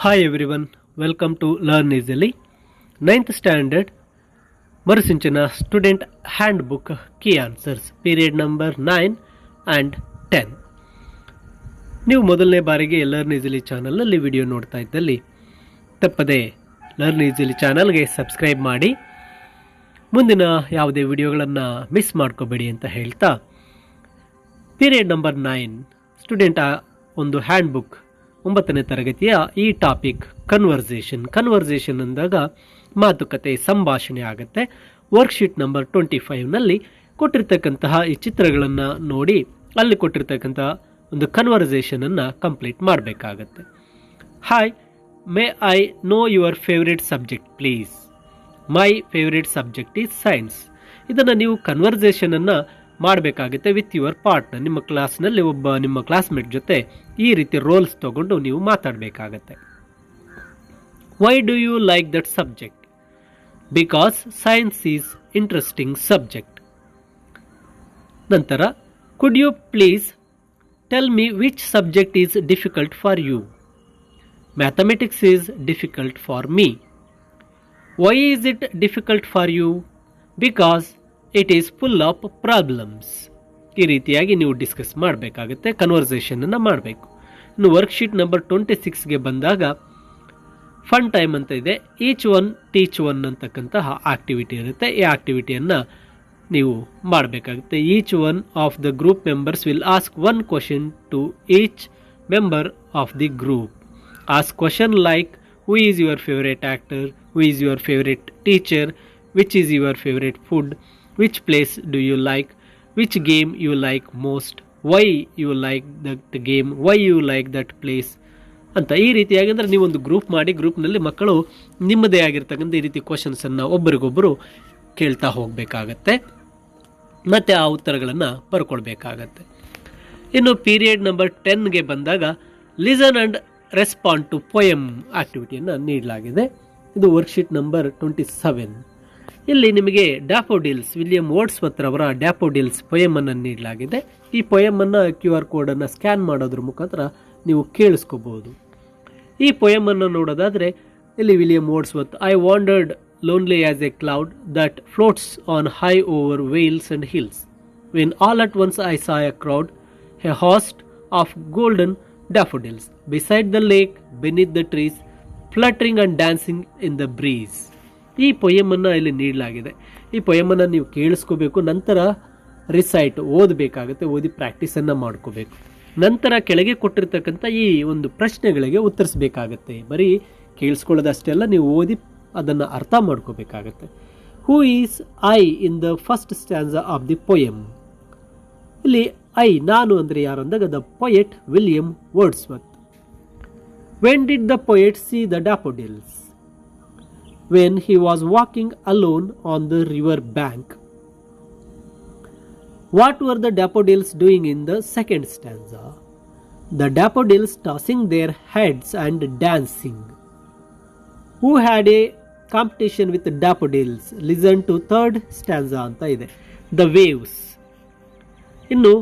Hi everyone, welcome to Learn Easily. 9th Standard ಮರುಸಿಂಚನ student handbook key answers period number 9 and 10. ನೀವು ಮೊದಲನೇ ಬಾರಿಗೆ learn easily ಚಾನಲ್ನಲ್ಲಿ video ನೋಡ್ತಾ ಇದ್ದಲ್ಲಿ ತಪ್ಪದೆ ಲರ್ನ್ ಈಸಿಲಿ ಚಾನಲ್ಗೆ ಸಬ್ಸ್ಕ್ರೈಬ್ ಮಾಡಿ ಮುಂದಿನ ಯಾವುದೇ ವಿಡಿಯೋಗಳನ್ನು ಮಿಸ್ ಮಾಡ್ಕೋಬೇಡಿ ಅಂತ ಹೇಳ್ತಾ ಪೀರಿಯಡ್ ನಂಬರ್ 9 ಸ್ಟೂಡೆಂಟ್ ಒಂದು ಹ್ಯಾಂಡ್ ಬುಕ್ 9ನೇ ತರಗತಿಯ ಈ ಟಾಪಿಕ್ ಕನ್ವರ್ಸೇಷನ್ ಅಂದಾಗ ಮಾತುಕತೆ ಸಂಭಾಷಣೆ ಆಗುತ್ತೆ. ವರ್ಕ್ಶೀಟ್ ನಂಬರ್ 25ನಲ್ಲಿ ಕೊಟ್ಟಿರ್ತಕ್ಕಂತಹ ಈ ಚಿತ್ರಗಳನ್ನು ನೋಡಿ ಅಲ್ಲಿ ಕೊಟ್ಟಿರ್ತಕ್ಕಂತಹ ಒಂದು ಕನ್ವರ್ಸೇಷನನ್ನು ಕಂಪ್ಲೀಟ್ ಮಾಡಬೇಕಾಗತ್ತೆ. Hi, may I know your favourite subject please? My favourite subject is science. ಇದನ್ನು ನೀವು ಕನ್ವರ್ಸೇಷನನ್ನು ಮಾಡಬೇಕಾಗುತ್ತೆ ವಿತ್ ಯುವರ್ ಪಾರ್ಟ್ನರ್. ನಿಮ್ಮ ಕ್ಲಾಸ್ನಲ್ಲಿ ಒಬ್ಬ ನಿಮ್ಮ ಕ್ಲಾಸ್ಮೇಟ್ ಜೊತೆ ಈ ರೀತಿ ರೋಲ್ಸ್ ತಗೊಂಡು ನೀವು ಮಾತಾಡಬೇಕಾಗತ್ತೆ. Why do you like that subject? Because science is interesting subject. ನಂತರ could you please tell me which subject is difficult for you? Mathematics is difficult for me. Why is it difficult for you? Because it is full of problems. ಈ ರೀತಿಯಾಗಿ ನೀವು discuss ಮಾಡಬೇಕಾಗುತ್ತೆ, ಕನ್ವರ್ಸೇಷನನ್ನು ಮಾಡಬೇಕು. ಇನ್ನು worksheet number 26ಗೆ ಬಂದಾಗ fun time ಅಂತ ಇದೆ. Each one teach one ಅಂತಕ್ಕಂತಹ ಆಕ್ಟಿವಿಟಿ ಇರುತ್ತೆ. ಈ ಆಕ್ಟಿವಿಟಿಯನ್ನು ನೀವು ಮಾಡಬೇಕಾಗುತ್ತೆ. Each one of the group members will ask one question to each member of the group. Ask question like who is your favourite actor, who is your favourite teacher, which is your favourite food, which place do you like, which game you like most, why you like that game, why you like that place ಅಂತ ಈ ರೀತಿಯಾಗಿ ಅಂದರೆ ನೀವೊಂದು group ಮಾಡಿ ಗ್ರೂಪ್ನಲ್ಲಿ ಮಕ್ಕಳು ನಿಮ್ಮದೇ ಆಗಿರ್ತಕ್ಕಂಥ ಈ ರೀತಿ ಕ್ವಶನ್ಸನ್ನು ಒಬ್ಬರಿಗೊಬ್ಬರು ಕೇಳ್ತಾ ಹೋಗಬೇಕಾಗತ್ತೆ ಮತ್ತು ಆ ಉತ್ತರಗಳನ್ನು ಬರ್ಕೊಳ್ಬೇಕಾಗತ್ತೆ. ಇನ್ನು ಪೀರಿಯಡ್ ನಂಬರ್ 10ಗೆ ಬಂದಾಗ listen and respond to poem ಆಕ್ಟಿವಿಟಿಯನ್ನು ನೀಡಲಾಗಿದೆ. ಇದು ವರ್ಕ್ಶೀಟ್ ನಂಬರ್ 27. ಇಲ್ಲಿ ನಿಮಗೆ ಡ್ಯಾಫೋಡಿಲ್ಸ್, ವಿಲಿಯಂ ವರ್ಡ್ಸ್ವರ್ತ್ ರವರ ಡ್ಯಾಫೋಡಿಲ್ಸ್ ಪೊಯಮನ್ನು ನೀಡಲಾಗಿದೆ. ಈ ಪೊಯಮನ್ನು QR ಕೋಡನ್ನು ಸ್ಕ್ಯಾನ್ ಮಾಡೋದ್ರ ಮುಖಾಂತರ ನೀವು ಕೇಳಿಸ್ಕೋಬಹುದು. ಈ ಪೊಯಮನ್ನು ನೋಡೋದಾದರೆ ಇಲ್ಲಿ William Wordsworth, I wandered lonely as a cloud that floats on high over vales and hills. When all at once I saw a crowd, a host of golden daffodils beside the lake, beneath the trees, fluttering and dancing in the breeze. ಈ ಪೊಯಮನ್ನು ಇಲ್ಲಿ ನೀಡಲಾಗಿದೆ. ಈ ಪೊಯಮನ್ನು ನೀವು ಕೇಳಿಸ್ಕೋಬೇಕು, ನಂತರ recite ಓದಬೇಕಾಗುತ್ತೆ, ಓದಿ ಪ್ರಾಕ್ಟೀಸನ್ನು ಮಾಡ್ಕೋಬೇಕು. ನಂತರ ಕೆಳಗೆ ಕೊಟ್ಟಿರ್ತಕ್ಕಂಥ ಈ ಒಂದು ಪ್ರಶ್ನೆಗಳಿಗೆ ಉತ್ತರಿಸಬೇಕಾಗತ್ತೆ. ಬರೀ ಕೇಳಿಸ್ಕೊಳ್ಳೋದಷ್ಟೇ ಅಲ್ಲ, ನೀವು ಓದಿ ಅದನ್ನು ಅರ್ಥ ಮಾಡ್ಕೋಬೇಕಾಗತ್ತೆ. Who is I in the first stanza of the poem? ಇಲ್ಲಿ ಐ, ನಾನು ಅಂದರೆ ಯಾರು ಅಂದಾಗ the poet William Wordsworth. When did the poet see the daffodils? When he was walking alone on the river bank. What were the daffodils doing in the second stanza? The daffodils tossing their heads and dancing. Who had a competition with the daffodils? Listen to third stanza ಅಂತ ಇದೆ. The waves. ಇನ್ನು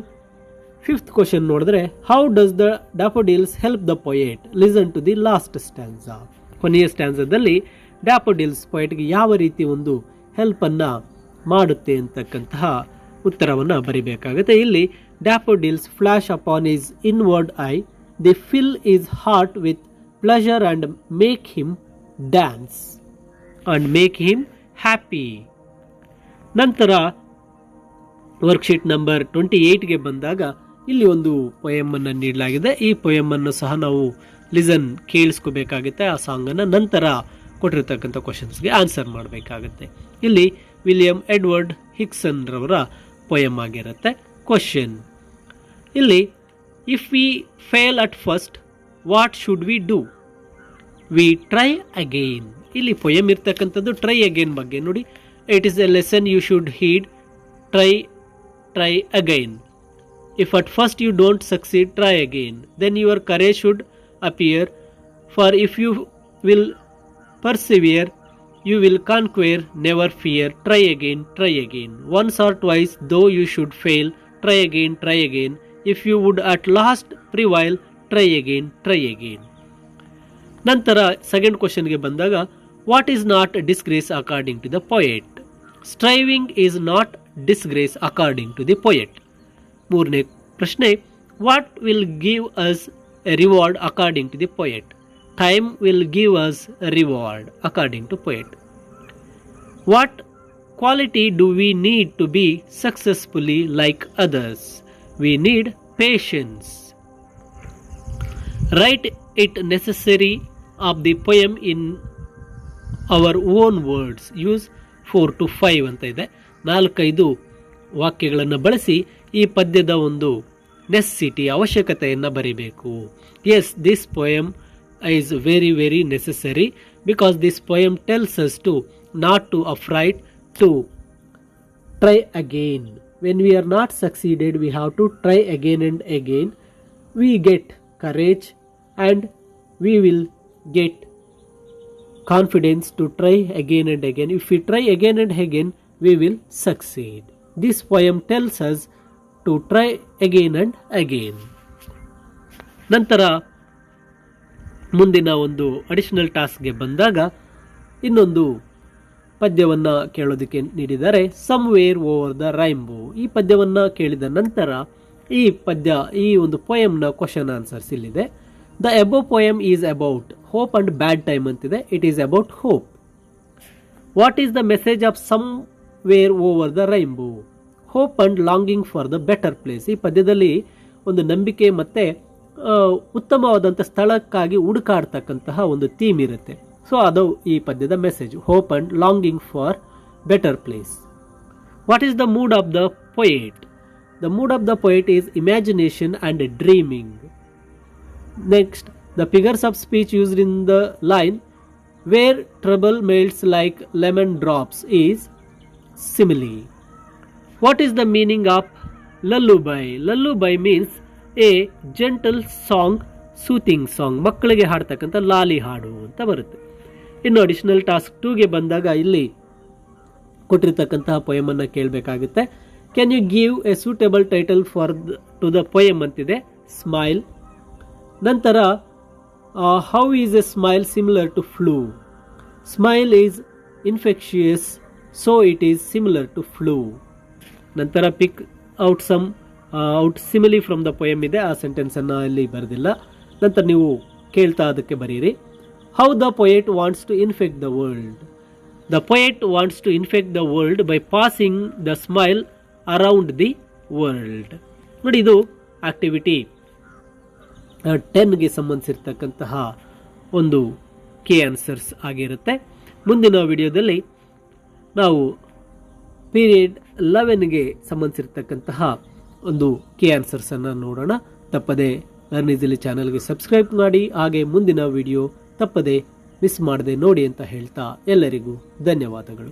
5th question ನೋಡಿದ್ರೆ, how does the daffodils help the poet? Listen to the last stanza. ಕೊನೆಯ ಸ್ಟ್ಯಾನ್ಸಾದಲ್ಲಿ daffodils ಪೊಯೆಟ್ಗೆ ಯಾವ ರೀತಿ ಒಂದು ಹೆಲ್ಪನ್ನು ಮಾಡುತ್ತೆ ಅಂತಕ್ಕಂತಹ ಉತ್ತರವನ್ನು ಬರಿಬೇಕಾಗುತ್ತೆ. ಇಲ್ಲಿ daffodils flash upon his inward eye, the fill his heart with pleasure and make him dance and make him happy. ನಂತರ ವರ್ಕ್ಶೀಟ್ ನಂಬರ್ 28ಗೆ ಬಂದಾಗ ಇಲ್ಲಿ ಒಂದು ಪೊಯಮನ್ನು ನೀಡಲಾಗಿದೆ. ಈ ಪೊಯಮನ್ನು ಸಹ ನಾವು ಲಿಸನ್ ಕೇಳಿಸ್ಕೋಬೇಕಾಗುತ್ತೆ ಆ ಸಾಂಗನ್ನು. ನಂತರ ಕೊಟ್ಟಿರ್ತಕ್ಕಂಥ ಕ್ವಶನ್ಸ್ಗೆ ಆನ್ಸರ್ ಮಾಡಬೇಕಾಗತ್ತೆ. ಇಲ್ಲಿ ವಿಲಿಯಂ ಎಡ್ವರ್ಡ್ ಹಿಕ್ಸನ್ ರವರ ಪೊಯಮ್ ಆಗಿರುತ್ತೆ. ಕ್ವಶನ್ ಇಲ್ಲಿ, if we fail at first what should we do? We try again. ಇಲ್ಲಿ ಪೊಯಮ್ ಇರ್ತಕ್ಕಂಥದ್ದು ಟ್ರೈ ಅಗೈನ್ ಬಗ್ಗೆ ನೋಡಿ. It is a lesson you should heed. Try again. If at first you don't succeed, try again. Then your courage should appear, for if you will persevere you will conquer, never fear, try again. Once or twice though you should fail, try again. If you would at last prevail, try again. ನಂತರ second ಕ್ವಶನ್ಗೆ ಬಂದಾಗ what is not disgrace according to the poet. Striving is not disgrace according to the poet. ಮೂರನೇ ಪ್ರಶ್ನೆ what will give us a reward according to the poet. Time will give us a reward according to poet. What quality do we need to be successfully like others? We need patience. Write it necessary of the poem in our own words. Use 4 to 5 ಅಂತ ಇದೆ. 4-5 ವಾಕ್ಯಗಳನ್ನು ಬಳಸಿ ಈ ಪದ್ಯದ ಒಂದು necessity ಅವಶ್ಯಕತೆಯನ್ನು ಬರೀಬೇಕು. Yes, this poem is very very necessary because this poem tells us to not to afraid to try again. When we are not succeeded, we have to try again and again. We get courage and we will get confidence to try again and again. If we try again and again, we will succeed. This poem tells us to try again and again. ನಂತರ ಮುಂದಿನ ಒಂದು additional ಟಾಸ್ಕ್ಗೆ ಬಂದಾಗ ಇನ್ನೊಂದು ಪದ್ಯವನ್ನು ಕೇಳೋದಕ್ಕೆ ನೀಡಿದ್ದಾರೆ. Somewhere over the rainbow. ಈ ಪದ್ಯವನ್ನು ಕೇಳಿದ ನಂತರ ಈ ಒಂದು ಪೊಯಮ್ನ ಕ್ವಶನ್ ಆನ್ಸರ್ಸ್ ಇಲ್ಲಿದೆ. The above poem is about hope and bad time ಅಂತಿದೆ. It is about hope. What is the message of somewhere over the rainbow. Hope and longing for the better place. ಈ ಪದ್ಯದಲ್ಲಿ ಒಂದು ನಂಬಿಕೆ ಮತ್ತೆ ಉತ್ತಮವಾದಂಥ ಸ್ಥಳಕ್ಕಾಗಿ ಹುಡುಕಾಡ್ತಕ್ಕಂತಹ ಒಂದು ಥೀಮ್ ಇರುತ್ತೆ. ಸೊ ಅದು ಈ ಪದ್ಯದ message, hope and longing for better place. What is the mood of the poet. The mood of the poet is imagination and dreaming. Next, the figures of speech used in the line where trouble melts like lemon drops is simile. What is the meaning of lullaby. Lullaby means a gentle song, soothing song, ಮಕ್ಕಳಿಗೆ ಹಾಡ್ತಕ್ಕಂಥ ಲಾಲಿ ಹಾಡು ಅಂತ ಬರುತ್ತೆ. ಇನ್ನು additional task 2ಗೆ ಬಂದಾಗ ಇಲ್ಲಿ ಕೊಟ್ಟಿರ್ತಕ್ಕಂತಹ ಪೊಯಮನ್ನು ಕೇಳಬೇಕಾಗುತ್ತೆ. Can you give a suitable title for to the poem ಅಂತಿದೆ. ಸ್ಮೈಲ್. ನಂತರ how is a smile similar to flu. Smile is infectious so it is similar to flu. ನಂತರ pick out some out simile from the poem ಇದೆ. ಆ ಸೆಂಟೆನ್ಸನ್ನು ಇಲ್ಲಿ ಬರೆದಿಲ್ಲ. ನಂತರ ನೀವು ಕೇಳ್ತಾ ಅದಕ್ಕೆ ಬರೀರಿ. How the poet wants to infect the world. The poet wants to infect the world by passing the smile around the world. ನೋಡಿ, ಇದು ಆಕ್ಟಿವಿಟಿ 10ಗೆ ಸಂಬಂಧಿಸಿರ್ತಕ್ಕಂತಹ ಒಂದು ಕೀ ಆನ್ಸರ್ಸ್ ಆಗಿರುತ್ತೆ. ಮುಂದಿನ ವಿಡಿಯೋದಲ್ಲಿ ನಾವು ಪೀರಿಯಡ್ 11ಗೆ ಸಂಬಂಧಿಸಿರ್ತಕ್ಕಂತಹ ಒಂದು ಕೀ ಆನ್ಸರ್ಸನ್ನು ನೋಡೋಣ. ತಪ್ಪದೆ ಲರ್ನ್ ಈಸಿಲಿ ಚಾನಲ್ಗೆ ಸಬ್ಸ್ಕ್ರೈಬ್ ಮಾಡಿ, ಹಾಗೆ ಮುಂದಿನ ವಿಡಿಯೋ ತಪ್ಪದೆ ಮಿಸ್ ಮಾಡದೆ ನೋಡಿ ಅಂತ ಹೇಳ್ತಾ ಎಲ್ಲರಿಗೂ ಧನ್ಯವಾದಗಳು.